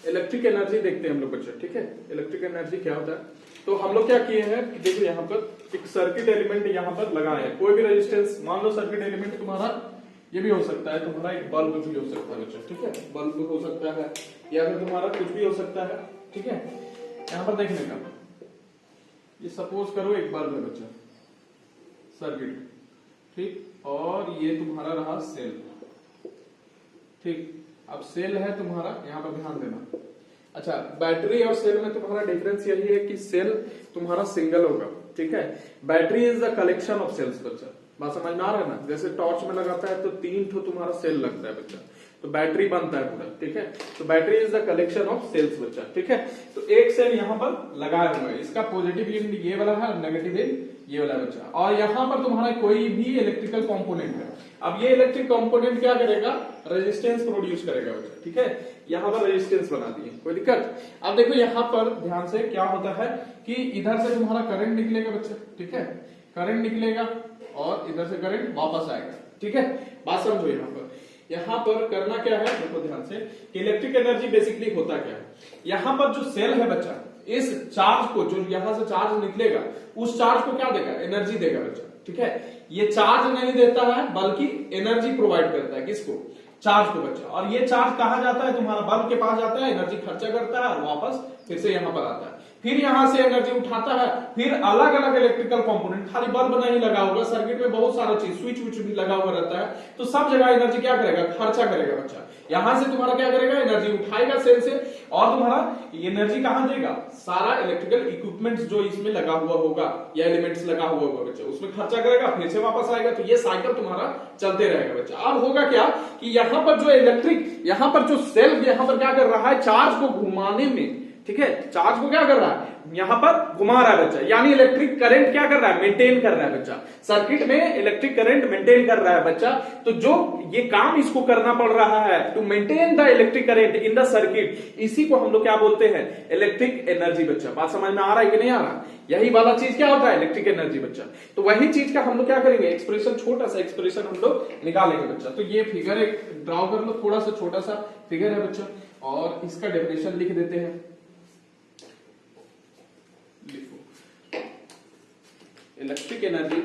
Electric energy देखते हैं हम लोग बच्चे, ठीक है। इलेक्ट्रिक एनर्जी क्या होता है, तो हम लोग क्या किए हैं कि देखो यहाँ पर एक सर्किट एलिमेंट यहाँ पर लगाए हैं, कोई भी रेजिस्टेंस, मान लो सर्किट एलिमेंट तुम्हारा ये भी हो सकता है, तुम्हारा एक बल्ब भी हो सकता है बच्चा, ठीक है, बल्ब हो सकता है या फिर तुम्हारा कुछ भी हो सकता है, ठीक है। यहाँ पर देखने का, ये सपोज करो एक बल्ब है बच्चा, सर्किट, ठीक, और ये तुम्हारा रहा सेल, ठीक। अब सेल है तुम्हारा, यहां पर ध्यान देना। अच्छा, बैटरी और सेल में तुम्हारा डिफरेंस यही है कि सेल तुम्हारा सिंगल होगा, ठीक है। Battery is the collection of cells बच्चा, बात समझ में आ रहा है ना। जैसे टॉर्च में लगाता है तो 3 ठो तुम्हारा सेल लगता है बच्चा, तो बैटरी बनता है पूरा, ठीक है। तो battery is the collection of cells बच्चा, ठीक है। तो एक सेल यहाँ पर लगाया हुआ है, इसका पॉजिटिव एंड ये वाला है, नेगेटिव एंड ये वाला बच्चा, और यहाँ पर तुम्हारा कोई भी इलेक्ट्रिकल कंपोनेंट है। अब ये इलेक्ट्रिक कंपोनेंट क्या करेगा, रेजिस्टेंस प्रोड्यूस करेगा बच्चा, ठीक है। यहाँ पर रेजिस्टेंस बना दिए, कोई दिक्कत। अब देखो यहाँ पर ध्यान से क्या होता है कि इधर से तुम्हारा करंट निकलेगा बच्चा, ठीक है, करंट निकलेगा और इधर से करंट वापस आएगा, ठीक है। बात समझो, यहाँ पर करना क्या है, देखो ध्यान से कि इलेक्ट्रिक एनर्जी बेसिकली होता क्या है। यहाँ पर जो सेल है बच्चा, इस चार्ज को, जो यहां से चार्ज निकलेगा, उस चार्ज को क्या देगा, एनर्जी देगा बच्चा, ठीक है। ये चार्ज नहीं देता है बल्कि एनर्जी प्रोवाइड करता है, किसको, चार्ज को बच्चा। और ये चार्ज कहा जाता है, तुम्हारा बल्ब के पास जाता है, एनर्जी खर्चा करता है और वापस फिर से यहां पर आता है, फिर यहां से एनर्जी उठाता है, फिर अलग अलग इलेक्ट्रिकल कंपोनेंट, खाली बल्ब नहीं लगा होगा, सर्किट में बहुत सारा चीज, स्विच विच भी लगा हुआ रहता है, तो सब जगह एनर्जी क्या करेगा, खर्चा करेगा बच्चा। यहां से तुम्हारा क्या करेगा, एनर्जी उठाएगा सेल से, और तुम्हारा एनर्जी कहां देगा, सारा इलेक्ट्रिकल इक्विपमेंट्स जो इसमें लगा हुआ होगा या एलिमेंट्स लगा हुआ होगा बच्चा, उसमें खर्चा करेगा, फिर से वापस आएगा। तो ये साइकिल तुम्हारा चलते रहेगा बच्चा। अब होगा क्या कि यहां पर जो इलेक्ट्रिक, यहां पर जो सेल यहां पर क्या कर रहा है, चार्ज को घुमाने में, ठीक है, चार्ज को क्या कर रहा है, यहां पर घुमा रहा है बच्चा, यानी इलेक्ट्रिक करंट क्या कर रहा है, मेंटेन कर रहा है बच्चा। सर्किट में इलेक्ट्रिक करंट मेंटेन कर रहा है बच्चा। तो जो ये काम इसको करना पड़ रहा है, to maintain the electric current in the circuit, इसी को हम लोग क्या बोलते हैं, इलेक्ट्रिक एनर्जी बच्चा। बात समझ में आ रहा है कि नहीं आ रहा, यही वाला चीज क्या होता है, इलेक्ट्रिक एनर्जी बच्चा। तो वही चीज का हम लोग क्या करेंगे, एक्सप्रेशन, छोटा सा एक्सप्रेशन हम लोग निकालेंगे बच्चा। तो ये फिगर एक ड्रॉ कर लो, थोड़ा सा छोटा सा फिगर है बच्चा, और इसका डेफिनेशन लिख देते हैं। Electric energy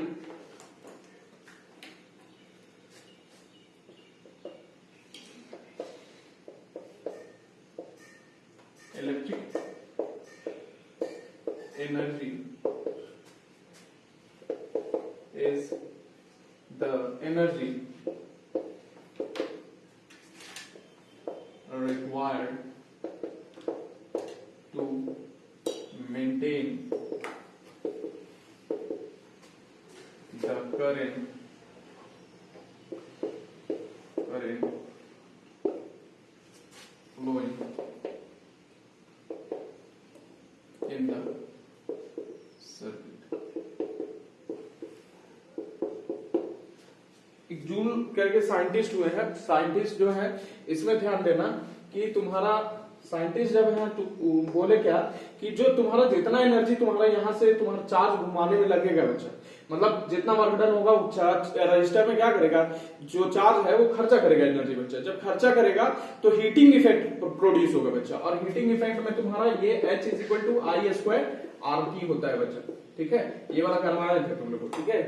is the energy required to maintain the current flowing in the circuit। एक जूल करके साइंटिस्ट हुए हैं, साइंटिस्ट जो है इसमें ध्यान देना कि तुम्हारा साइंटिस्ट जब है तो बोले क्या कि जो तुम्हारा जितना एनर्जी तुम्हारा यहाँ से तुम्हारा चार्ज घुमाने में लगेगा बच्चा, मतलब जितना वर्क डन होगा रजिस्टर में क्या करेगा, जो चार्ज है वो खर्चा करेगा एनर्जी बच्चा। जब खर्चा करेगा तो हीटिंग इफेक्ट प्रोड्यूस होगा बच्चा, और हीटिंग इफेक्ट में तुम्हारा ये H = I² RT होता है बच्चा, ठीक है। ये वाला करवा रहे थे तुम लोग को, ठीक है।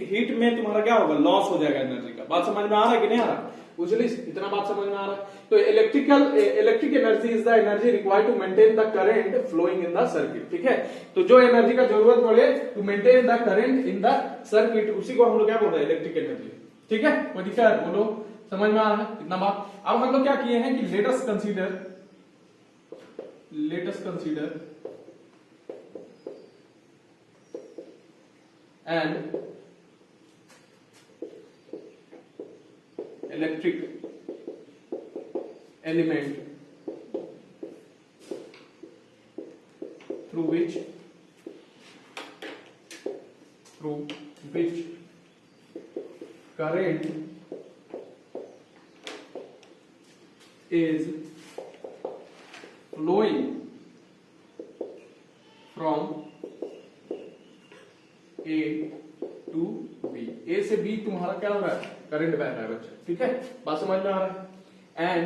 हीट में तुम्हारा क्या होगा, लॉस हो जाएगा एनर्जी का। बात समझ में आ रहा है कि नहीं आ रहा, उजली इतना बात समझ में आ रहा है। तो electric energy is the energy required to maintain the current flowing in the circuit, ठीक है। तो जो एनर्जी का जरूरत पड़े to maintain the current in the circuit, उसी को हम लोग क्या बोल रहे हैं, इलेक्ट्रिक एनर्जी, ठीक है। कोई दिक्कत बोलो, समझ में आ रहा है इतना बात। अब हम लोग क्या किए हैं कि let us consider and electric element through which current is flowing from A to B। A से B तुम्हारा क्या हो रहा है, करंट बह रहा है बच्चा, ठीक है। बात समझ में आ रहा है। एंड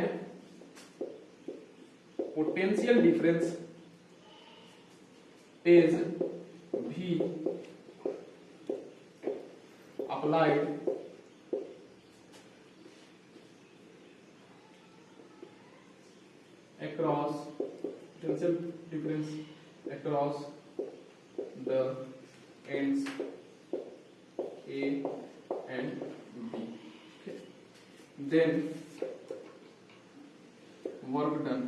पोटेंशियल डिफरेंस इज भी applied across potential difference across the ends A and B. Okay. Then work done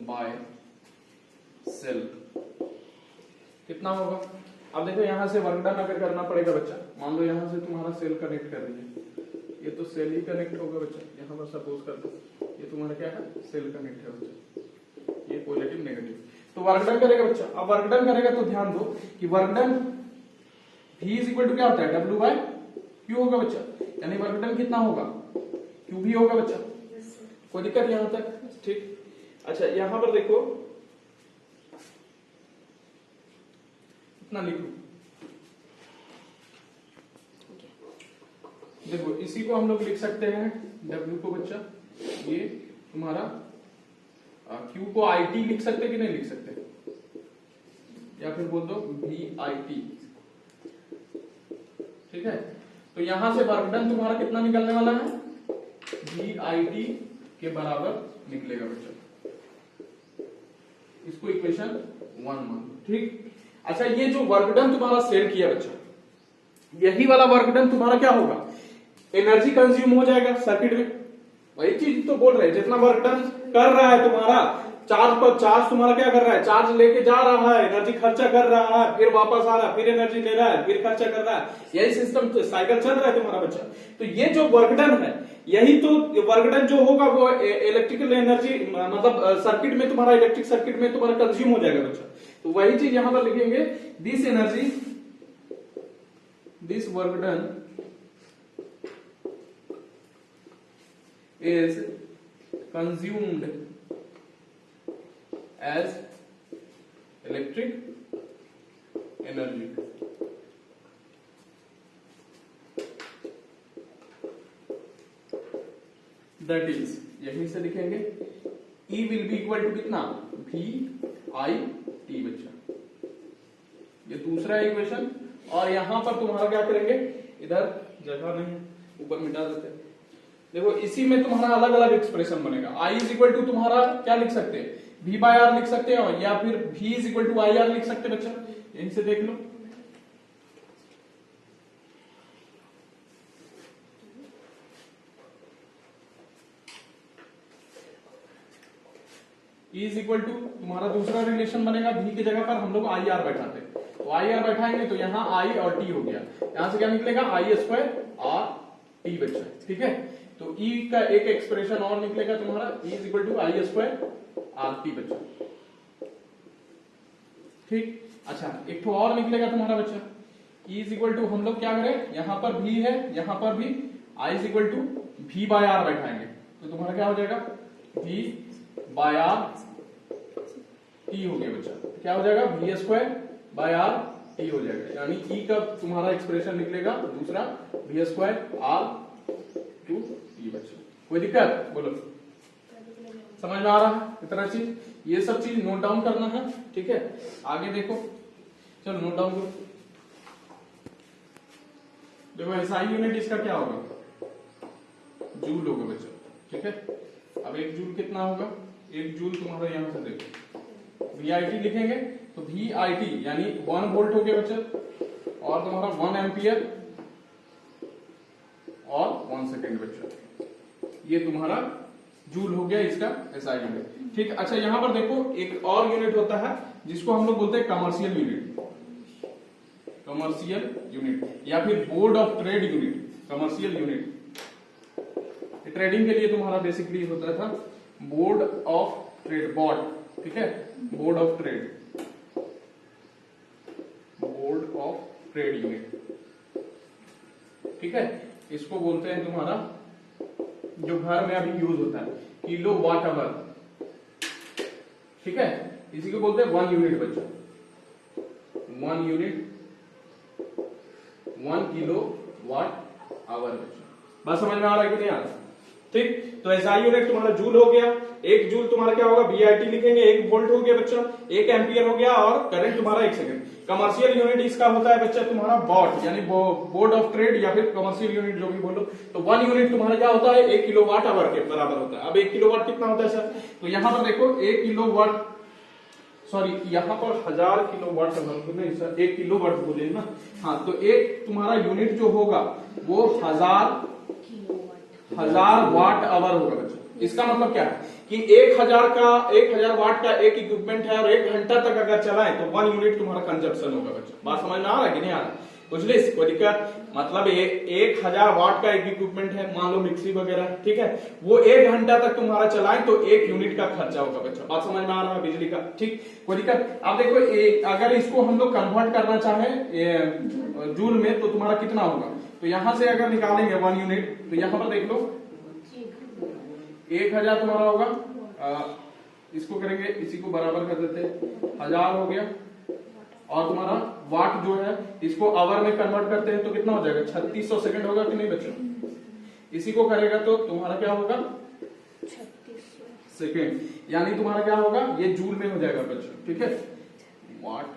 by cell कितना होगा? अब देखो यहां से वर्क डन अगर करना पड़ेगा बच्चा, मान लो यहां से तुम्हारा सेल कनेक्ट कर रही है, ये तो सेल ही कनेक्ट होगा बच्चा, यहाँ पर सपोज कर दो ये तुम्हारा क्या है, सेल कनेक्ट है बच्चा, ये पॉजिटिव नेगेटिव, तो वर्क डन करेगा बच्चा। अब वर्क डन करेगा तो ध्यान दो कि work done V is equal to क्या होता है, W बाय Q होगा बच्चा, यानी वर्क डन कितना होगा, Q भी होगा बच्चा। कोई दिक्कत यहां तक? ठीक। अच्छा यहां पर देखो इतना लिखो, देखो इसी को हम लोग लिख सकते हैं W को बच्चा, ये तुम्हारा Q को IT लिख सकते कि नहीं लिख सकते, या फिर बोल दो VIT, ठीक है। तो यहां से वर्क डन तुम्हारा कितना निकलने वाला है, VIT के बराबर निकलेगा बच्चा, इसको इक्वेशन 1 मान लो, ठीक। अच्छा ये जो वर्क डन तुम्हारा सेल किया बच्चा, यही वाला वर्क डन तुम्हारा क्या होगा, एनर्जी कंज्यूम हो जाएगा सर्किट में, वही चीज तो बोल रहे हैं, जितना वर्क डन कर रहा है तुम्हारा चार्ज पर, चार्ज तुम्हारा क्या कर रहा है, चार्ज लेके जा रहा है, एनर्जी खर्चा कर रहा है, फिर वापस आ रहा है, फिर एनर्जी ले रहा है, फिर खर्चा कर रहा है, यही सिस्टम साइकिल चल रहा है तुम्हारा बच्चा। तो ये जो वर्क डन है, यही तो वर्क डन जो होगा वो इलेक्ट्रिकल एनर्जी मतलब सर्किट में तुम्हारा, इलेक्ट्रिक सर्किट में तुम्हारा कंज्यूम हो जाएगा बच्चा। तो वही चीज यहां पर लिखेंगे, this energy, this work done is consumed as electric energy. That is, यहीं से लिखेंगे E will be equal to कितना, VIT बच्चा, ये दूसरा इक्वेशन। और यहां पर तुम्हारा क्या करेंगे, इधर जगह नहीं ऊपर मिटा देते हैं, देखो इसी में तुम्हारा अलग अलग एक्सप्रेशन बनेगा। I इज इक्वल टू तुम्हारा क्या लिख सकते हैं, V बाय आर लिख सकते हो, या फिर V is equal to I R लिख सकते हैं बच्चा, यहीं से देख लो। E इज इक्वल टू तुम्हारा दूसरा रिलेशन बनेगा, V की जगह पर हम लोग आई आर बैठाते हैं, तो आई आर बैठाएंगे तो यहाँ I और T हो गया, यहां से क्या निकलेगा, I स्क्वायर R T बच्चा, ठीक है। तो E का एक एक्सप्रेशन और निकलेगा तुम्हारा, E is equal to I square R T बच्चा, ठीक। अच्छा एक तो और निकलेगा तुम्हारा बच्चा, E इज इक्वल टू हम लोग क्या करें, यहां पर V है, यहां पर भी I is equal to V by R बैठाएंगे, तो तुम्हारा क्या हो जाएगा, V बाय आर टी हो गया बच्चा, क्या हो जाएगा, V square by R T हो जाएगा, यानी E का तुम्हारा एक्सप्रेशन निकलेगा दूसरा, V square R to T बच्चा। कोई दिक्कत बोलो, समझ में आ रहा है इतना चीज, ये सब चीज नोट डाउन करना है, ठीक है। आगे देखो, चलो नोट डाउन करो। देखो एसआई यूनिट इसका क्या होगा, जूल होगा बच्चा, ठीक है। अब एक जूल कितना होगा, एक जूल तुम्हारा यहां से देखो, VIT लिखेंगे तो VIT यानी 1 वोल्ट हो गया बच्चा, और तुम्हारा 1 एम्पियर और 1 सेकेंड बच्चा, ये तुम्हारा जूल हो गया इसका एसआई यूनिट, ठीक। अच्छा यहां पर देखो एक और यूनिट होता है जिसको हम लोग बोलते हैं कमर्शियल यूनिट, कमर्शियल यूनिट या फिर board of trade unit, commercial unit. Trading के लिए तुम्हारा बेसिकली होता था बोर्ड ऑफ ट्रेड, बॉट, ठीक है, board of trade, board of trade unit, ठीक है। इसको बोलते हैं तुम्हारा, जो घर में अभी यूज होता है, किलो वाट आवर, ठीक है, इसी को बोलते हैं 1 यूनिट बच्चा, 1 यूनिट 1 किलो वाट आवर बच्चा। बात समझ में आ रहा है कि नहीं आ रहा, ठीक। तो एसआई यूनिट तुम्हारा जूल हो गया, एक जूल तुम्हारा क्या होगा, बीआईटी लिखेंगे, एक वोल्ट हो गया बच्चा, एक एम्पियर हो गया, और करंट तुम्हारा 1 सेकंड। कमर्शियल यूनिट इसका होता है बच्चा तुम्हारा वॉट, यानी बोर्ड ऑफ ट्रेड या फिर कमर्शियल यूनिट जो भी बोलो। तो 1 यूनिट तुम्हारा क्या होता है, 1 किलोवाट आवर के बराबर होता है। अब 1 किलोवाट कितना होता है सर, तो यहां पर देखो 1 किलोवाट, सॉरी यहाँ पर 1000 किलोवाट नहीं सर, 1 किलोवाट बोले ना, हाँ। तो एक तुम्हारा यूनिट जो होगा वो 1000 वाट आवर होगा बच्चा। इसका मतलब क्या है कि 1000 वाट का एक इक्विपमेंट है और 1 घंटा तक अगर चलाए तो 1 यूनिट तुम्हारा कंजप्शन होगा बच्चा। बात समझ में आ रहा है कि नहीं आ रहा, कुछ नहीं कोई दिक्कत, मतलब 1000 वाट का एक इक्विपमेंट है, मान लो मिक्सी वगैरह, ठीक है, वो 1 घंटा तक तुम्हारा चलाए तो 1 यूनिट का खर्चा होगा बच्चा। बात समझ में आ रहा है बिजली का, ठीक, कोई दिक्कत। अब देखो अगर इसको हम लोग कन्वर्ट करना चाहे जूल में तो तुम्हारा कितना होगा, तो यहां से अगर निकालेंगे 1 यूनिट, तो यहां पर देख लो 1000 तुम्हारा होगा, इसको करेंगे, इसी को बराबर कर देते, 1000 हो गया, और तुम्हारा वाट जो है इसको आवर में कन्वर्ट करते हैं तो कितना हो जाएगा, 3600 सेकंड होगा कि नहीं बच्चों। इसी को करेगा तो तुम्हारा क्या होगा, 3600 सेकंड, यानी तुम्हारा क्या होगा, ये जूल में हो जाएगा बच्चों, ठीक है, वाट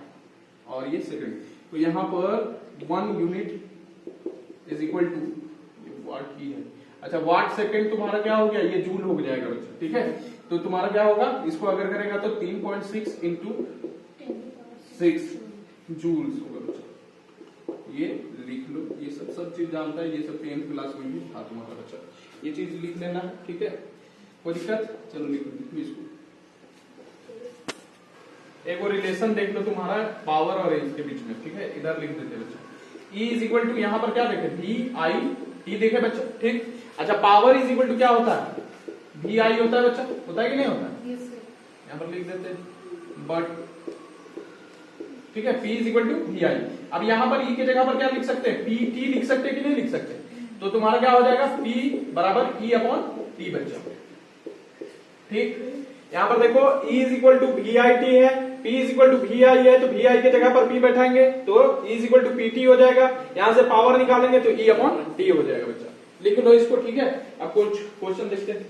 और ये सेकंड। तो यहां पर 1 यूनिट इज इक्वल टू वाट ही है, अच्छा वाट सेकंड तुम्हारा क्या हो गया, ये जूल हो जाएगा बच्चों, ठीक है। तो तुम्हारा क्या होगा, इसको अगर करेगा तो 3.6 इंटू 6 जूल्स होगा बच्चा। ये लिख लो, ये सब चीज जानता है, ये सब 10th क्लास में भी था तुम्हारा बच्चा, ये चीज लिख लेना है, ठीक है, कोई दिक्कत। चलो लिख लो इसको। एक और रिलेशन देख लो तुम्हारा पावर और एज के बीच में, ठीक है, इधर लिख देते बच्चा। E इज इक्वल टू, यहाँ पर क्या देखे, VI देखे बच्चा, ठीक। अच्छा पावर इज इक्वल टू क्या होता है, VI होता है बच्चा, होता है कि नहीं होता है, यहाँ पर लिख देते हैं, बट ठीक है, P is equal to VI। अब यहां पर E की जगह पर क्या लिख सकते हैं, PT लिख सकते हैं कि नहीं लिख सकते, तो तुम्हारा क्या हो जाएगा, P बराबर E अपॉन T बच्चा, ठीक। यहां पर देखो E is equal to VIT है, P is equal to VI है, तो VI की जगह पर P बैठाएंगे तो E is equal to PT हो जाएगा, यहां से पावर निकालेंगे तो E अपॉन T हो जाएगा बच्चा, लिख लो इसको, ठीक है। अब कुछ क्वेश्चन देखते हैं।